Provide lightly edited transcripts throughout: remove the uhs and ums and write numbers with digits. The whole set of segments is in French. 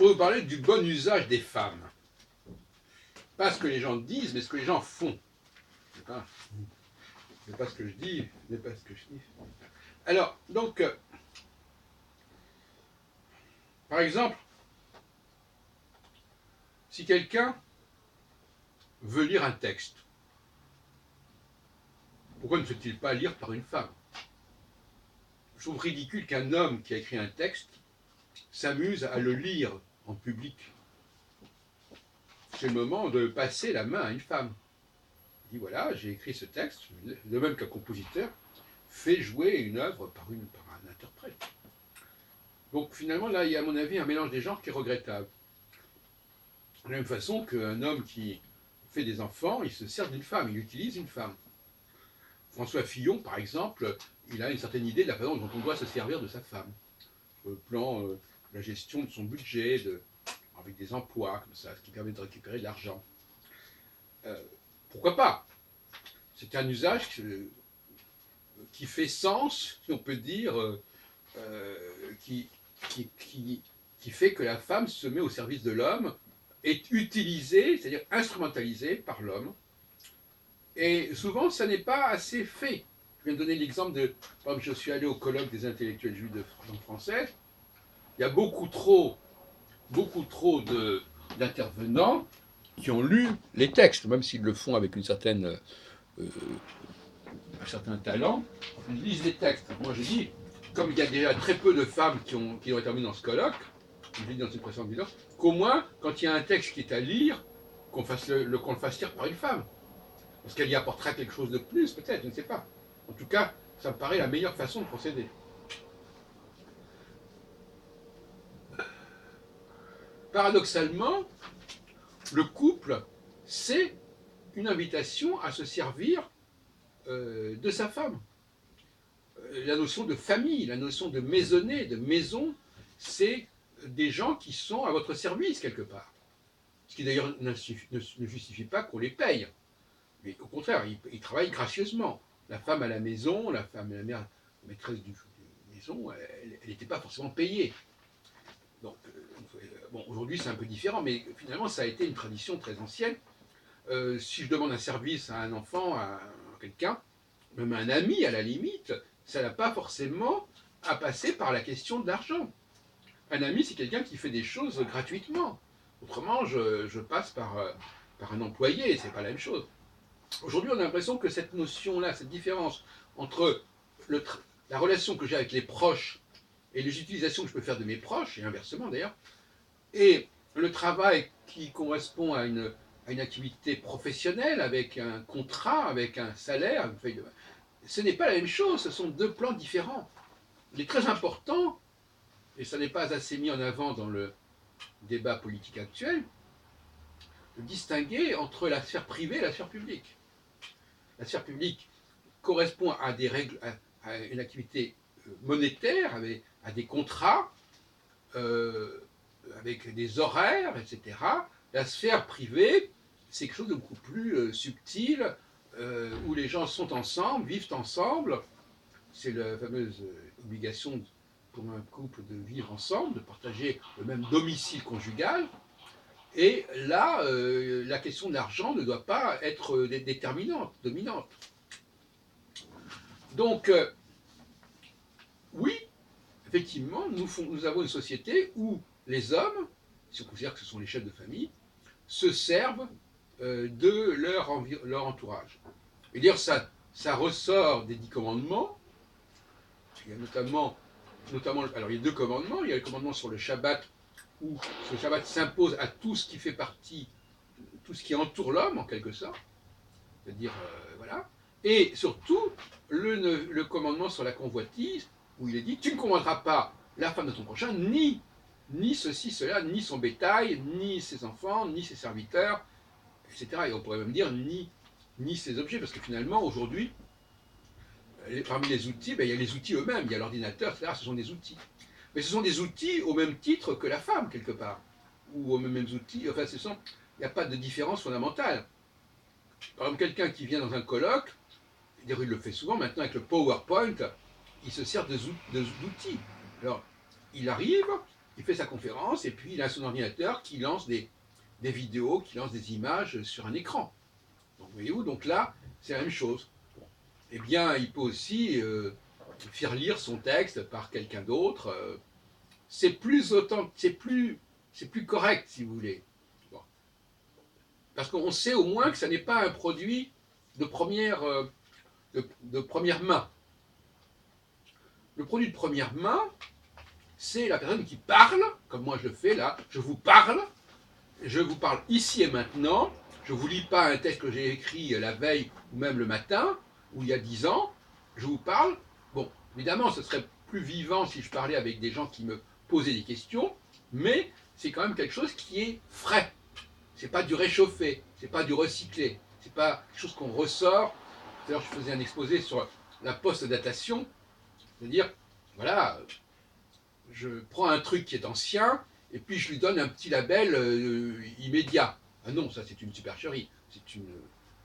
voudrais vous parler du bon usage des femmes. Pas ce que les gens disent, mais ce que les gens font. C'est pas ce que je dis, c'est pas ce que je dis. Alors, donc, par exemple, si quelqu'un veut lire un texte, pourquoi ne se fait-il pas lire par une femme? Je trouve ridicule qu'un homme qui a écrit un texte s'amuse à le lire en public. C'est le moment de passer la main à une femme. Il dit voilà, j'ai écrit ce texte, de même qu'un compositeur fait jouer une œuvre par un interprète. Donc finalement, là, il y a à mon avis un mélange des genres qui est regrettable. De la même façon qu'un homme qui fait des enfants, il se sert d'une femme, il utilise une femme. François Fillon, par exemple, il a une certaine idée de la façon dont on doit se servir de sa femme. Sur le plan de la gestion de son budget, avec des emplois, comme ça, ce qui permet de récupérer de l'argent. Pourquoi pas? C'est un usage qui fait sens, si on peut dire, qui fait que la femme se met au service de l'homme, est utilisée, c'est-à-dire instrumentalisée par l'homme. Et souvent, ça n'est pas assez fait. Je viens de donner l'exemple de, par exemple, je suis allé au colloque des intellectuels juifs de langue française. Il y a beaucoup trop d'intervenants qui ont lu les textes, même s'ils le font avec un certain talent, ils lisent les textes. Moi, je dis, comme il y a déjà très peu de femmes qui ont intervenu dans ce colloque, je l'ai dit dans une précédente vidéo, qu'au moins, quand il y a un texte qui est à lire, qu'on le fasse lire par une femme. Parce qu'elle y apportera quelque chose de plus, peut-être, je ne sais pas. En tout cas, ça me paraît la meilleure façon de procéder. Paradoxalement, le couple, c'est une invitation à se servir de sa femme. La notion de famille, la notion de maisonnée, de maison, c'est des gens qui sont à votre service quelque part. Ce qui d'ailleurs ne justifie pas qu'on les paye. Mais au contraire, ils travaillent gracieusement. La femme à la maison, la mère, maîtresse de maison, elle n'était pas forcément payée. Donc, bon, aujourd'hui c'est un peu différent, mais finalement ça a été une tradition très ancienne. Si je demande un service à un enfant, à quelqu'un, même à un ami à la limite, ça n'a pas forcément à passer par la question de l'argent. Un ami, c'est quelqu'un qui fait des choses gratuitement. Autrement, je passe par un employé, c'est pas la même chose. Aujourd'hui, on a l'impression que cette notion-là, cette différence entre la relation que j'ai avec les proches et les utilisations que je peux faire de mes proches, et inversement d'ailleurs, et le travail qui correspond à une activité professionnelle, avec un contrat, avec un salaire, une feuille de... ce n'est pas la même chose, ce sont deux plans différents. Il est très important, et ça n'est pas assez mis en avant dans le débat politique actuel, de distinguer entre la sphère privée et la sphère publique. La sphère publique correspond à des règles, à une activité monétaire, à des contrats, avec des horaires, etc. La sphère privée, c'est quelque chose de beaucoup plus subtil, où les gens sont ensemble, vivent ensemble. C'est la fameuse obligation pour un couple de vivre ensemble, de partager le même domicile conjugal. Et là, la question de l'argent ne doit pas être déterminante, dominante. Donc, oui, effectivement, nous avons une société où les hommes, si on considère que ce sont les chefs de famille, se servent de leur entourage. Et d'ailleurs, ça ressort des 10 commandements. Il y a notamment, alors il y a 2 commandements. Il y a le commandement sur le Shabbat, où ce Shabbat s'impose à tout ce qui fait partie, tout ce qui entoure l'homme, en quelque sorte. C'est-à-dire, voilà. Et surtout, le commandement sur la convoitise, où il est dit, tu ne convoiteras pas la femme de ton prochain, ni ceci, cela, ni son bétail, ni ses enfants, ni ses serviteurs, etc. Et on pourrait même dire ni ses objets, parce que finalement, aujourd'hui, parmi les outils, il y a les outils eux-mêmes, il y a l'ordinateur, etc. Ce sont des outils. Mais ce sont des outils au même titre que la femme, quelque part. Ou aux mêmes outils, enfin, il n'y a pas de différence fondamentale. Par exemple, quelqu'un qui vient dans un colloque, il le fait souvent maintenant avec le PowerPoint, il se sert d'outils. Alors, il arrive, il fait sa conférence et puis il a son ordinateur qui lance des vidéos, qui lance des images sur un écran. Donc, voyez-vous, donc là, c'est la même chose. Bon. Eh bien, il peut aussi faire lire son texte par quelqu'un d'autre. C'est plus correct, si vous voulez. Bon. Parce qu'on sait au moins que ça n'est pas un produit de première main. Le produit de première main, c'est la personne qui parle, comme moi je le fais là, je vous parle ici et maintenant, je ne vous lis pas un texte que j'ai écrit la veille ou même le matin, ou il y a 10 ans, je vous parle. Bon, évidemment, ce serait plus vivant si je parlais avec des gens qui me posaient des questions, mais c'est quand même quelque chose qui est frais. C'est pas du réchauffé, c'est pas du recyclé, c'est pas quelque chose qu'on ressort. D'ailleurs, je faisais un exposé sur la post-datation, c'est-à-dire, voilà, je prends un truc qui est ancien, et puis je lui donne un petit label immédiat. Ah non, ça c'est une supercherie, c'est une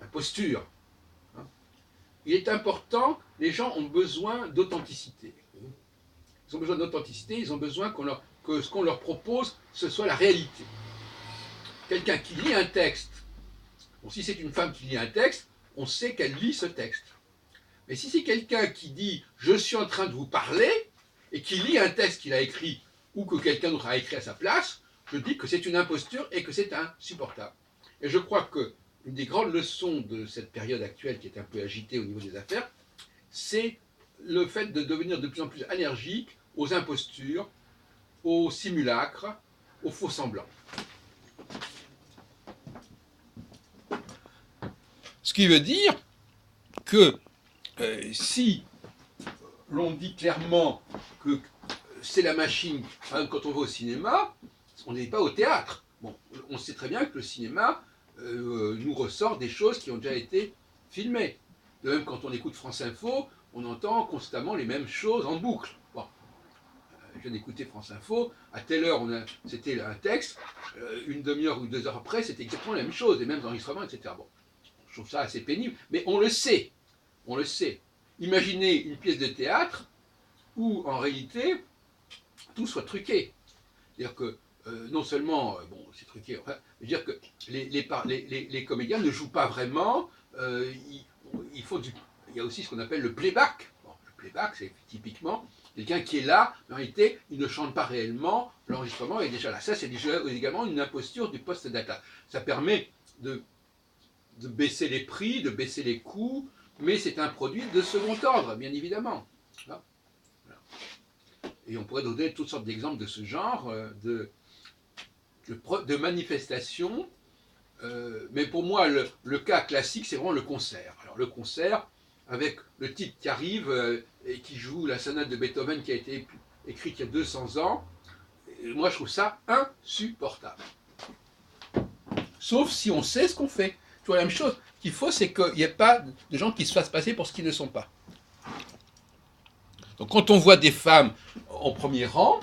imposture. Hein. Il est important, les gens ont besoin d'authenticité. Ils ont besoin d'authenticité, ils ont besoin que ce qu'on leur propose, ce soit la réalité. Quelqu'un qui lit un texte, bon, si c'est une femme qui lit un texte, on sait qu'elle lit ce texte. Mais si c'est quelqu'un qui dit « je suis en train de vous parler », et qui lit un texte qu'il a écrit, ou que quelqu'un d'autre a écrit à sa place, je dis que c'est une imposture et que c'est insupportable. Et je crois qu'une des grandes leçons de cette période actuelle qui est un peu agitée au niveau des affaires, c'est le fait de devenir de plus en plus allergique aux impostures, aux simulacres, aux faux semblants. Ce qui veut dire que si l'on dit clairement que c'est la machine, par exemple, quand on va au cinéma, on n'est pas au théâtre. Bon, on sait très bien que le cinéma nous ressort des choses qui ont déjà été filmées. De même, quand on écoute France Info, on entend constamment les mêmes choses en boucle. Bon, je viens d'écouter France Info, à telle heure, c'était un texte, une demi-heure ou 2 heures après, c'était exactement la même chose, les mêmes enregistrements, etc. Bon, je trouve ça assez pénible, mais on le sait. On le sait. Imaginez une pièce de théâtre où, en réalité, tout soit truqué. C'est-à-dire que, non seulement, bon, c'est truqué, enfin, je veux dire que les comédiens ne jouent pas vraiment, il y a aussi ce qu'on appelle le playback. Bon, le playback, c'est typiquement quelqu'un qui est là, mais en réalité, il ne chante pas réellement, l'enregistrement est déjà là. Ça, c'est également une imposture du post-data. Ça permet de baisser les prix, de baisser les coûts, mais c'est un produit de second ordre, bien évidemment. Voilà. Et on pourrait donner toutes sortes d'exemples de ce genre, de manifestations. Mais pour moi, le cas classique, c'est vraiment le concert. Alors le concert, avec le type qui arrive et qui joue la sonate de Beethoven qui a été écrite il y a 200 ans, moi je trouve ça insupportable. Sauf si on sait ce qu'on fait. Tu vois, la même chose qu'il faut, c'est qu'il n'y ait pas de gens qui se fassent passer pour ce qu'ils ne sont pas. Donc quand on voit des femmes en premier rang,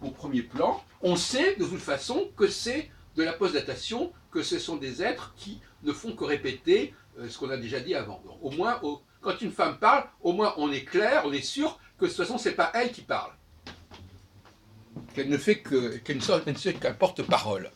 au premier plan, on sait de toute façon que c'est de la post-datation, que ce sont des êtres qui ne font que répéter ce qu'on a déjà dit avant. Donc, au moins, quand une femme parle, au moins on est clair, on est sûr que de toute façon c'est pas elle qui parle. Qu'elle ne fait qu'un porte-parole.